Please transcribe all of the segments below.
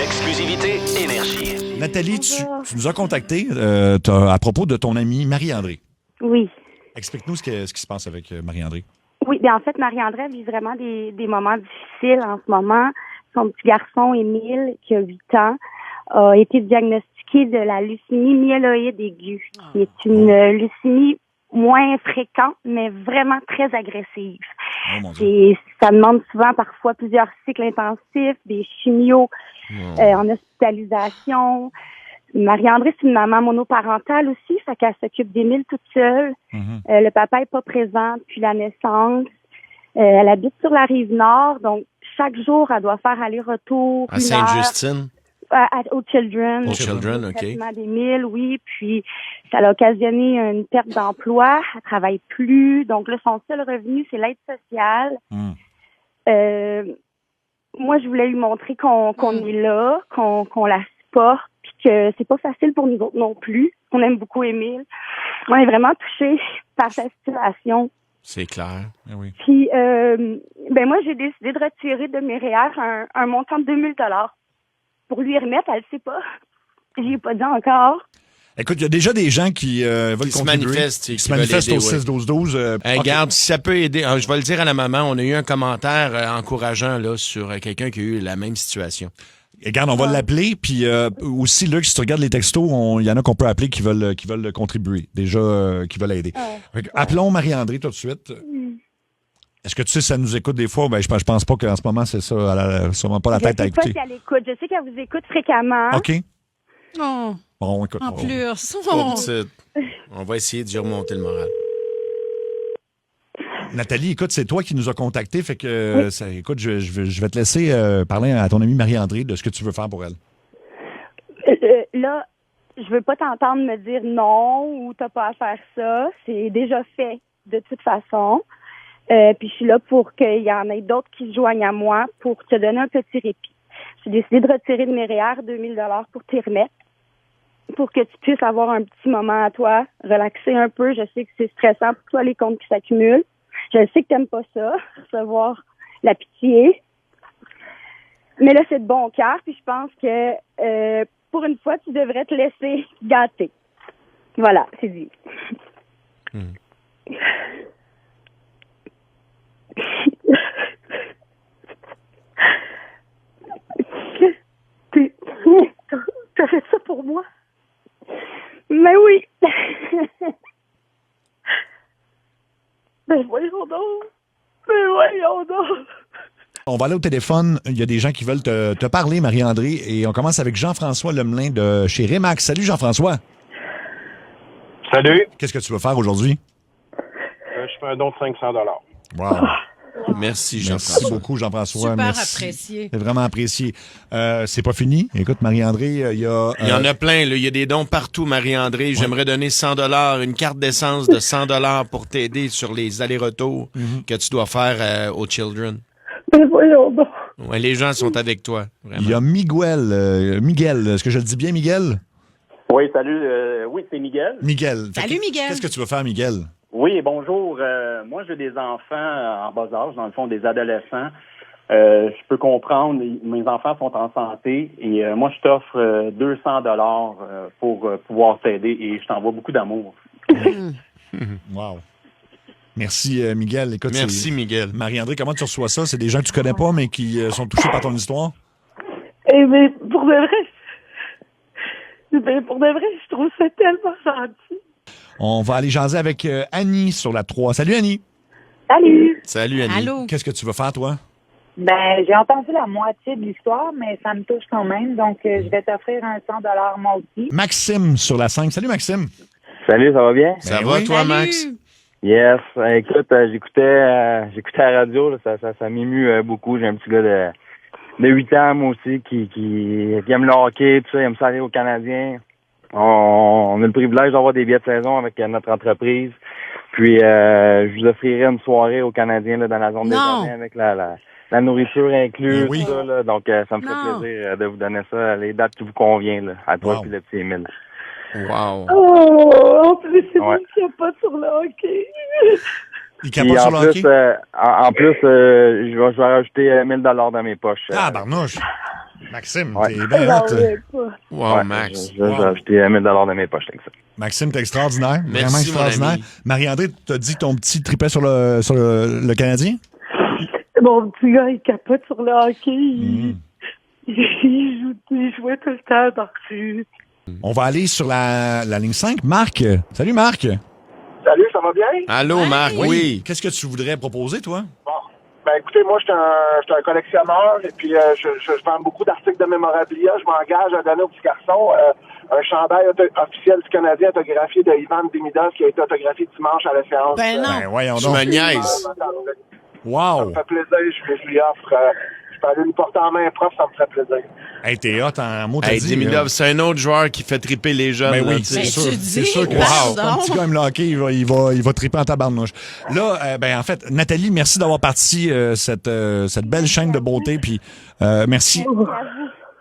exclusivité Énergie. Nathalie, tu nous as contacté à propos de ton amie Marie-André. Oui. Explique-nous ce qui se passe avec Marie-André. Oui, bien en fait, Marie-André vit vraiment des moments difficiles en ce moment. Son petit garçon, Émile, qui a 8 ans, a été diagnostiqué de la leucémie myéloïde aiguë, qui est une leucémie moins fréquente, mais vraiment très agressive. Oh mon Dieu. Ça demande souvent parfois plusieurs cycles intensifs, des chimios en hospitalisation. Marie-André, c'est une maman monoparentale aussi, fait qu'elle s'occupe d'Émile toute seule. Le papa est pas présent depuis la naissance. Elle habite sur la rive nord, donc chaque jour, elle doit faire aller-retour. À Sainte-Justine? Au Children. Au Children, OK. Traitement d'Émile, oui. Puis, ça a occasionné une perte d'emploi. Elle travaille plus. Donc là, son seul revenu, c'est l'aide sociale. Moi, je voulais lui montrer qu'on est là, qu'on la supporte, puis que c'est pas facile pour nous autres non plus. On aime beaucoup Émile. On est vraiment touchés par sa situation. C'est clair. Eh oui. Puis, moi, j'ai décidé de retirer de mes REER un montant de 2000 $ pour lui remettre. Elle le sait pas. J'y ai pas dit encore. Écoute, il y a déjà des gens qui veulent Qui se contribuer. manifestent, Qui se qui veulent manifestent aider, au 6-12-12. OK. Regarde, si ça peut aider, je vais le dire à la maman, on a eu un commentaire encourageant là, sur quelqu'un qui a eu la même situation. Regarde, on va l'appeler. Puis aussi, Luc, si tu regardes les textos, il y en a qu'on peut appeler qui veulent contribuer. Déjà, qui veulent aider. Fait que appelons Marie-André tout de suite. Est-ce que tu sais si ça nous écoute des fois? Ben, je pense pas qu'en ce moment, c'est ça. Elle a sûrement pas la tête à Je sais pas écouter. si elle écoute. Je sais qu'elle vous écoute fréquemment. OK. Oh, Bon, écoute. en plus. Pauvre petite. On va essayer de remonter le moral. Nathalie, écoute, c'est toi qui nous as contactés. Fait que, écoute, je vais te laisser parler à ton amie Marie-André de ce que tu veux faire pour elle. Là, je veux pas t'entendre me dire non ou t'as pas à faire ça. C'est déjà fait de toute façon. Puis je suis là pour qu'il y en ait d'autres qui se joignent à moi pour te donner un petit répit. J'ai décidé de retirer de mes REER 2000 $ pour t'y remettre, pour que tu puisses avoir un petit moment à toi, relaxer un peu. Je sais que c'est stressant pour toi, les comptes qui s'accumulent. Je sais que t'aimes pas ça, recevoir la pitié. Mais là, c'est de bon cœur, puis je pense que pour une fois, tu devrais te laisser gâter. Voilà, c'est dit. T'as fait ça pour moi? Mais oui. Ben voyons donc. On va aller au téléphone. Il y a des gens qui veulent te parler, Marie-André. Et on commence avec Jean-François Lemelin de chez Remax. Salut, Jean-François. Salut. Qu'est-ce que tu veux faire aujourd'hui? Je fais un don de 500 $. Wow. Merci, Merci Jean-François. beaucoup, Jean-François. Super Merci. apprécié. C'est vraiment apprécié. C'est pas fini. Écoute, Marie-André, il y a... Il y en a plein, là. Il y a des dons partout, Marie-André. J'aimerais donner 100 $, une carte d'essence de 100 $ pour t'aider sur les allers-retours que tu dois faire aux Children. Ben voyons donc. Ouais, les gens sont avec toi, vraiment. Il y a Miguel. Miguel, est-ce que je le dis bien, Miguel? Oui, salut. Oui, c'est Miguel. Miguel. Salut, Miguel. Qu'est-ce que tu veux faire, Miguel? Oui, bonjour. Moi, j'ai des enfants en bas âge, dans le fond, des adolescents. Je peux comprendre, mes enfants sont en santé et moi, je t'offre 200 $ pour pouvoir t'aider et je t'envoie beaucoup d'amour. Wow. Merci, Miguel. Écoute, Merci, Miguel. Marie-André, comment tu reçois ça? C'est des gens que tu connais pas, mais qui sont touchés par ton histoire? Mais pour de vrai, je trouve ça tellement gentil. On va aller jaser avec Annie sur la 3. Salut, Annie. Salut. Salut, Annie. Allô? Qu'est-ce que tu veux faire, toi? Ben, j'ai entendu la moitié de l'histoire, mais ça me touche quand même. Donc, je vais t'offrir un 100 $ moi aussi. Maxime sur la 5. Salut, Maxime. Salut, ça va bien? Ça Ben va, oui. toi, Salut. Max? Yes. Écoute, j'écoutais à la radio, là, ça m'émue beaucoup. J'ai un petit gars de 8 ans, moi aussi, qui aime le hockey, tout ça, il aime ça aller aux Canadiens. On a le privilège d'avoir des billets de saison avec notre entreprise. Puis, je vous offrirai une soirée aux Canadiens là, dans la zone des Non. jardins avec la nourriture incluse, Ben oui. tout ça, là. Donc, ça me ferait Non. plaisir de vous donner ça, les dates qui vous conviennent, là, à toi Wow. et le petit Émile. Wow. Oh, en plus, c'est moi Ouais. qui n'ai pas sur le hockey. Il Puis capote sur le hockey? en plus, je vais rajouter 1000 $ dans mes poches. Ah, barnouche. Maxime, Ouais. t'es bien J'en hot. reviens pas. Wow, Ouais, Max. J'ai ajouté 1000 de mes poches avec ça. Maxime, t'es extraordinaire. Merci, vraiment mon extraordinaire. ami. Marie-André, t'as dit que ton petit tripait sur le Canadien? Mon petit gars, il capote sur le hockey. Il jouait tout le temps par-dessus. On va aller sur la ligne 5. Marc. Salut, Marc. Salut, ça va bien? Allô, Marc? Oui. Qu'est-ce que tu voudrais proposer, toi? Bon. Ben écoutez, moi, je suis un collectionneur et puis je vends beaucoup d'articles de mémorabilia. Je m'engage à donner au petit garçon un chandail officiel du Canadien autographié de Ivan Demidov qui a été autographié dimanche à la séance. Ben non. Ben, voyons Tu donc. me niaises. Ça Wow. me fait plaisir, je lui offre. Je peux aller lui porter en main propre, ça me ferait plaisir. Hey, t'es hot en mot, t'as Hey, dit. Demidov, c'est un autre joueur qui fait triper les jeunes. Ben là, oui, tu sais. c'est sûr. tu C'est dis, sûr que pardon. ton petit gars aime le hockey, il va triper en tabarnouche. Là, ben en fait, Nathalie, merci d'avoir parti cette belle chaîne de beauté. Puis merci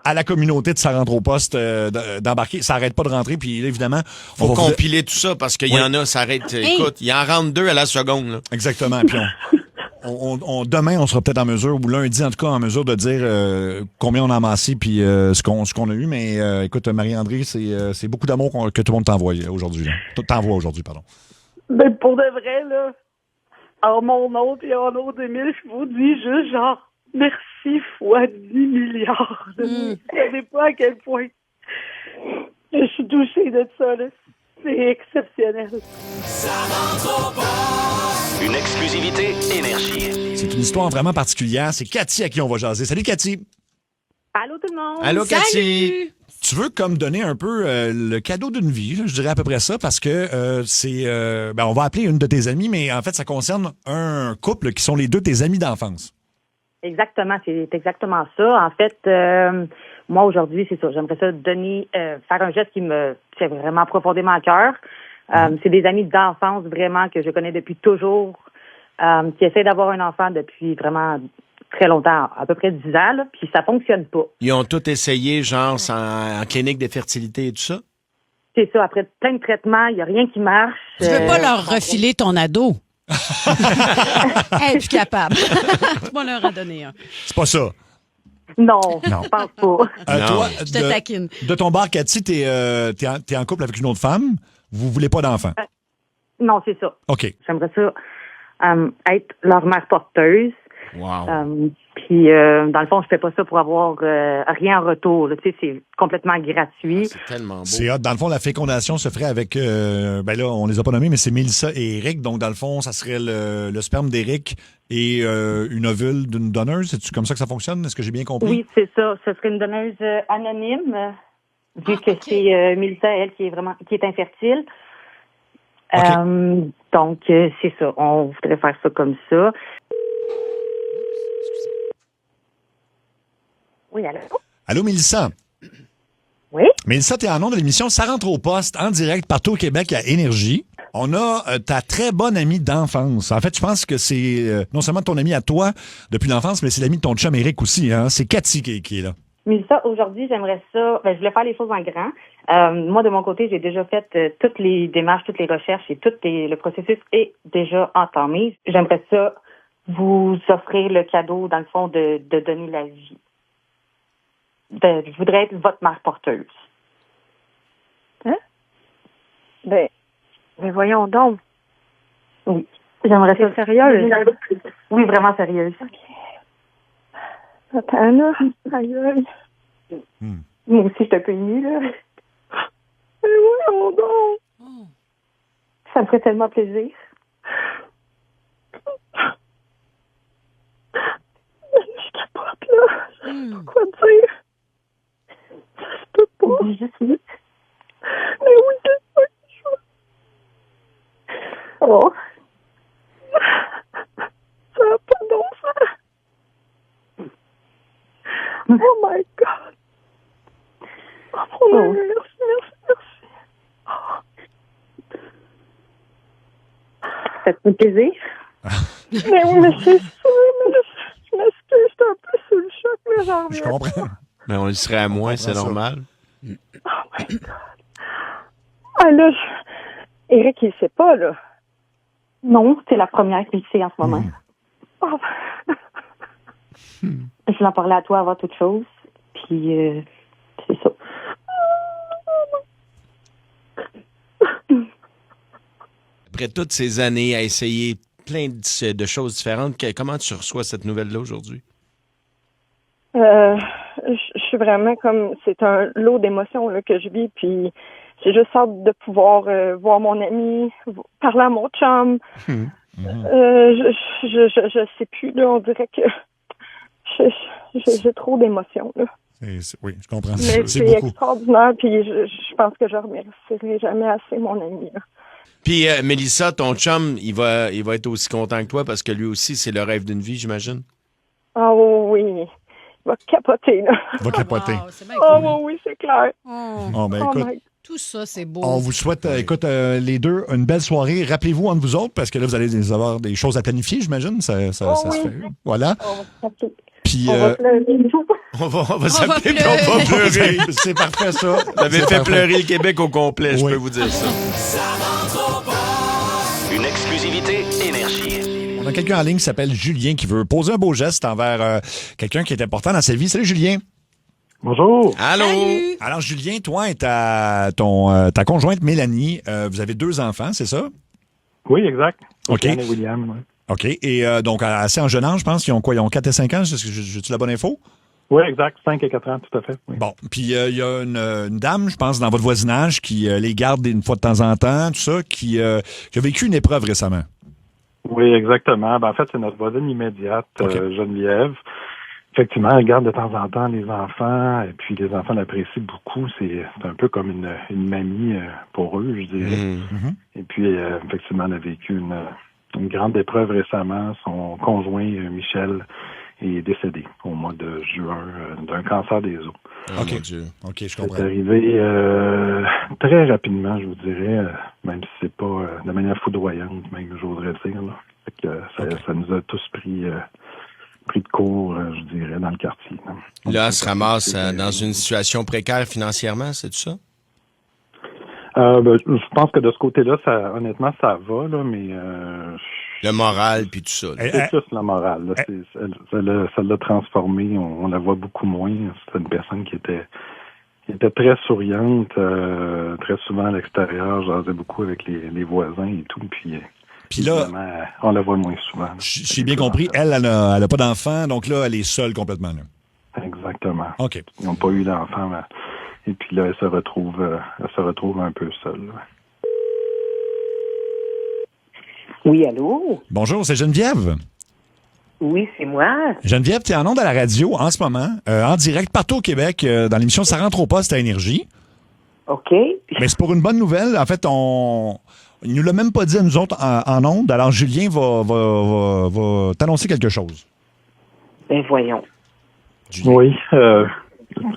à la communauté de Ça rentre au poste d'embarquer. Ça arrête pas de rentrer. Puis là, évidemment, Faut va vous- compiler tout ça parce qu'il y en a, ça arrête. Écoute, il en rentre 2 à la seconde. Là. Exactement. Puis demain, on sera peut-être en mesure, ou lundi en tout cas, en mesure de dire combien on a amassé puis ce qu'on a eu. Mais écoute, Marie-André, c'est beaucoup d'amour que tout le monde t'envoie aujourd'hui. T'envoie aujourd'hui, pardon. Ben, pour de vrai, là, en mon nom et en nom d'Émile, je vous dis juste genre, merci fois 10 milliards. Vous savez pas à quel point je suis touchée de ça, là. C'est exceptionnel. Une exclusivité Énergie. C'est une histoire vraiment particulière. C'est Cathy à qui on va jaser. Salut, Cathy. Allô tout le monde? Allô, Cathy? Tu veux comme donner un peu le cadeau d'une vie, là, je dirais à peu près ça, parce que on va appeler une de tes amies, mais en fait, ça concerne un couple qui sont les deux tes amis d'enfance. Exactement, c'est exactement ça. En fait, moi aujourd'hui, c'est ça. J'aimerais ça donner, faire un geste qui me fait vraiment profondément à cœur. C'est des amis d'enfance vraiment que je connais depuis toujours, qui essaient d'avoir un enfant depuis vraiment très longtemps, à peu près 10 ans, là, puis ça fonctionne pas. Ils ont tout essayé, genre, en clinique de fertilité et tout ça? C'est ça. Après plein de traitements, il y a rien qui marche. Tu veux pas leur refiler ton ado? Elle est plus capable. Tu vas leur en donner un. C'est pas ça. Non, Non. je pense pas. Non. Toi, Je te taquine. de ton bar, Cathy, t'es en couple avec une autre femme. Vous voulez pas d'enfant. Non, c'est ça. OK. J'aimerais ça être leur mère porteuse. Wow. Puis, dans le fond, je fais pas ça pour avoir rien en retour. Là. Tu sais, c'est complètement gratuit. C'est tellement beau. C'est hot. Dans le fond, la fécondation se ferait avec, ben là, on les a pas nommés, mais c'est Mélissa et Eric. Donc, dans le fond, ça serait le sperme d'Eric et une ovule d'une donneuse. C'est-tu comme ça que ça fonctionne? Est-ce que j'ai bien compris? Oui, c'est ça. Ce serait une donneuse anonyme, vu que OK. c'est Mélissa, elle, qui est infertile. OK. Donc, c'est ça. On voudrait faire ça comme ça. Oui, allô? Allô, Mélissa? Oui? Mélissa, t'es en nom de l'émission Ça rentre au poste en direct partout au Québec à Énergie. On a ta très bonne amie d'enfance. En fait, je pense que c'est non seulement ton amie à toi depuis l'enfance, mais c'est l'amie de ton chum Eric aussi. Hein? C'est Cathy qui est là. Mélissa, aujourd'hui, j'aimerais ça. Je voulais faire les choses en grand. Moi, de mon côté, j'ai déjà fait toutes les démarches, toutes les recherches et le processus est déjà entamé. J'aimerais ça vous offrir le cadeau, dans le fond, de donner la vie. Je voudrais être votre mère porteuse. Hein? Ben voyons donc. Oui. J'aimerais ça. Sérieuse? Oui, vraiment sérieuse. Attends, là. Aïe, aïe. Moi aussi, je suis un peu émue, là. Ben voyons donc. Ça me ferait tellement plaisir. Je capote, là. Je sais pas quoi dire. Ça se peut pas. Dis juste oui. Mais oui, c'est ça que je veux. Oh. Ça n'a pas de bon sens. Oh my God. Oh, merci. Ça te fait plaisir? Mais oui, mais c'est sûr, mais là, je m'excuse, j'étais un peu sous le choc, mais j'en Je reviens. comprends. Mais on le serait à moins, c'est ça. normal. Ah là, Eric, il sait pas, là. Non, c'est la première qu'il sait en ce moment. Oh. Je voulais en parler à toi avant toute chose. puis c'est ça. Après toutes ces années à essayer plein de choses différentes, comment tu reçois cette nouvelle-là aujourd'hui? Je suis vraiment comme... C'est un lot d'émotions là, que je vis, puis j'ai juste hâte de pouvoir voir mon ami, parler à mon chum. Je sais plus, là, on dirait que j'ai trop d'émotions, là. Oui, je comprends. Mais c'est extraordinaire, puis je pense que je remercierai jamais assez mon ami, là. Puis, Mélissa, ton chum, il va être aussi content que toi parce que lui aussi, c'est le rêve d'une vie, j'imagine? Oh oui, il va capoter, là. Il va capoter. Oui, c'est clair. Écoute, tout ça, c'est beau. on vous souhaite, écoute, les deux, une belle soirée. Rappelez-vous entre vous autres, parce que là, vous allez avoir des choses à planifier, j'imagine. Ça se fait. Voilà. Puis, on va s'appeler puis on va pleurer. C'est parfait, ça. Vous avez fait pleurer le Québec au complet, je peux vous dire ça. Une exclusivité Énergie. On a quelqu'un en ligne qui s'appelle Julien qui veut poser un beau geste envers quelqu'un qui est important dans sa vie. Salut, Julien. Bonjour. Allô. Salut. Alors, Julien, toi et ta conjointe Mélanie, vous avez 2 enfants, c'est ça? Oui, exact. OK. Anne et William, oui. OK. Et donc, assez en jeune âge, je pense. Ils ont quoi? Ils ont 4 et 5 ans? J'ai-tu la bonne info? Oui, exact. 5 et 4 ans, tout à fait. Oui. Bon. Puis, il y a une dame, je pense, dans votre voisinage qui les garde une fois de temps en temps, tout ça, qui a vécu une épreuve récemment. Oui, exactement. En fait, c'est notre voisine immédiate, Geneviève. Effectivement, elle garde de temps en temps les enfants, et puis les enfants l'apprécient beaucoup. C'est un peu comme une mamie pour eux, je dirais. Et puis, effectivement, elle a vécu une grande épreuve récemment. Son conjoint, Michel, est décédé au mois de juin d'un cancer des os. Oh, mon Dieu. OK, je comprends. C'est arrivé très rapidement, je vous dirais, même si c'est pas de manière foudroyante, même, j'oserais dire. Là. Fait que ça nous a tous pris de court, je dirais, dans le quartier. Là, elle se ramasse dans une situation précaire financièrement, c'est tout ça? Je pense que de ce côté-là, honnêtement, ça va, là, mais... le moral, puis tout ça. C'est juste la morale. Là. Ça l'a transformée. On la voit beaucoup moins. C'est une personne qui était très souriante, très souvent à l'extérieur. J'asais beaucoup avec les voisins et tout. Puis là, on la voit moins souvent. J'ai bien compris. Elle a pas d'enfant, donc là, elle est seule complètement. Là. Exactement. OK. Ils n'ont pas eu d'enfant. Et puis là, elle se retrouve un peu seule. Ouais. Oui, allô? Bonjour, c'est Geneviève. Oui, c'est moi. Geneviève, tu es en ondes à la radio en ce moment, en direct partout au Québec, dans l'émission Ça rentre au poste à Énergie. OK. Mais c'est pour une bonne nouvelle. En fait, il nous l'a même pas dit à nous autres en ondes. Alors, Julien va t'annoncer quelque chose. Ben, voyons. Julien. Oui,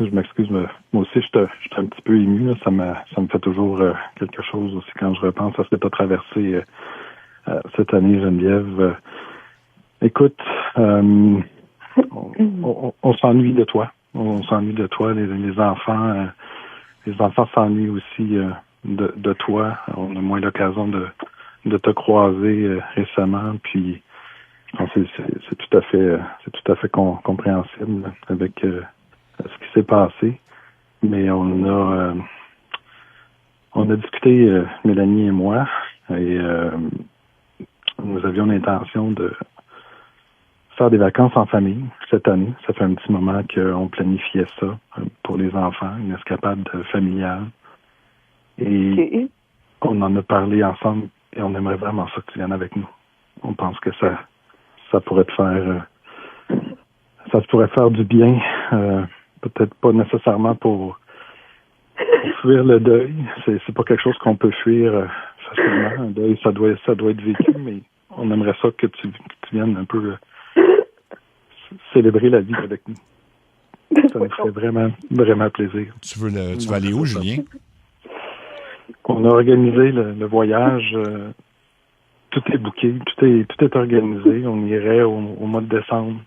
je m'excuse, moi aussi, je suis un petit peu ému. Là. Ça me fait toujours quelque chose aussi quand je repense à ce que tu as traversé cette année, Geneviève. Écoute, on s'ennuie de toi. On s'ennuie de toi. Les enfants s'ennuient aussi de toi. On a moins l'occasion de te croiser récemment. Puis, je pense que c'est tout à fait compréhensible avec ce qui s'est passé. Mais on a discuté, Mélanie et moi, et nous avions l'intention de faire des vacances en famille cette année. Ça fait un petit moment qu'on planifiait ça pour les enfants, une escapade familiale. Et on en a parlé ensemble et on aimerait vraiment ça que tu viennes avec nous. On pense que ça pourrait te faire ça pourrait faire du bien. Peut-être pas nécessairement pour fuir le deuil. C'est pas quelque chose qu'on peut fuir facilement. Un deuil, ça doit être vécu, mais on aimerait ça que tu viennes un peu célébrer la vie avec nous. Ça nous ferait vraiment, vraiment plaisir. Tu vas aller où, Julien? On a organisé le voyage. Tout est booké, tout est organisé. On irait au mois de décembre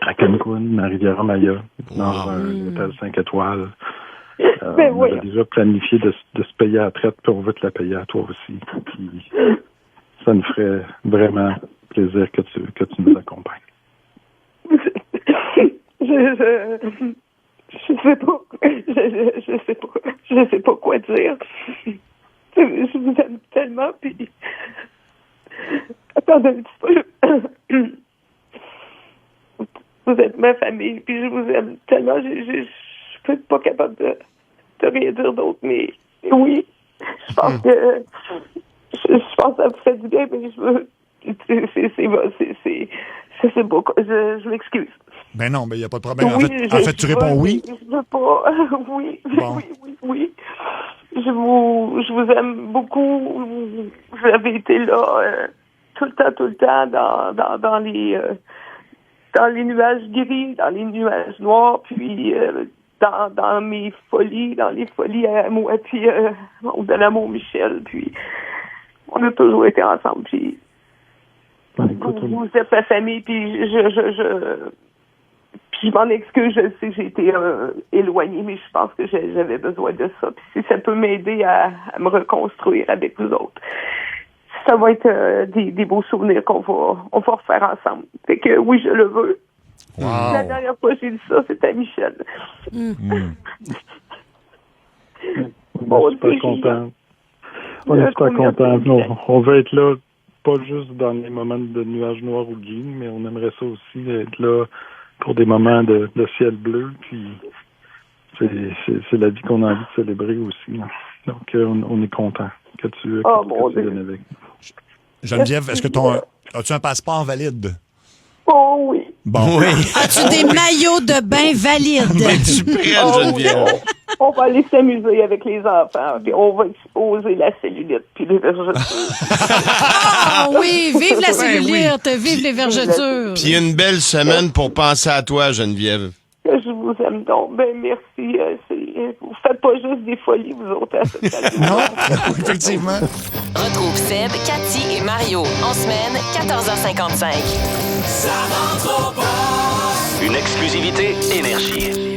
à Cancun, à Riviera-Maya, dans un hôtel 5 étoiles. On a déjà planifié de se payer à la traite, puis on veut te la payer à toi aussi. Puis, ça nous ferait vraiment plaisir que tu nous accompagnes. Je sais pas. Je sais pas quoi dire. Je vous aime tellement, puis... Attendez un petit peu. Vous êtes ma famille, puis je vous aime tellement. Je suis pas capable de rien dire d'autre, mais oui, je pense que je pense que ça vous fait du bien, mais je veux... Je sais pas, je m'excuse. Ben non, il n'y a pas de problème. Oui, en fait, tu réponds oui? Je veux pas. Oui, bon. oui. Je vous aime beaucoup. Vous avez été là tout le temps dans les nuages gris, dans les nuages noirs, puis dans mes folies, dans les folies à moi, puis de l'amour Michel, puis on a toujours été ensemble, puis vous êtes ma famille, puis je m'en excuse, je sais que j'ai été éloignée, mais je pense que j'avais besoin de ça. Puis si ça peut m'aider à me reconstruire avec vous autres, ça va être des beaux souvenirs qu'on va refaire ensemble. Fait que oui, je le veux. Wow. La dernière fois que j'ai dit ça, c'était à Michel. On est super content. On est super content. On veut être là, pas juste dans les moments de nuages noirs ou gris, mais on aimerait ça aussi être là pour des moments de ciel bleu, puis c'est la vie qu'on a envie de célébrer aussi. Là. Donc, on est content que tu viennes avec. Geneviève, est-ce que as-tu un passeport valide? Oh oui. Bon. Oui. As-tu des maillots de bain valides? Es-tu prête, Geneviève? Oui. On va aller s'amuser avec les enfants, puis on va exposer la cellulite, puis les vergetures. Ah oui, vive la cellulite, vive les vergetures. Puis une belle semaine pour penser à toi, Geneviève. Je vous aime donc. Ben merci. Vous faites pas juste des folies, vous autres. Non, effectivement. Retrouve Seb, Cathy et Mario en semaine, 14h55. Une exclusivité Énergie.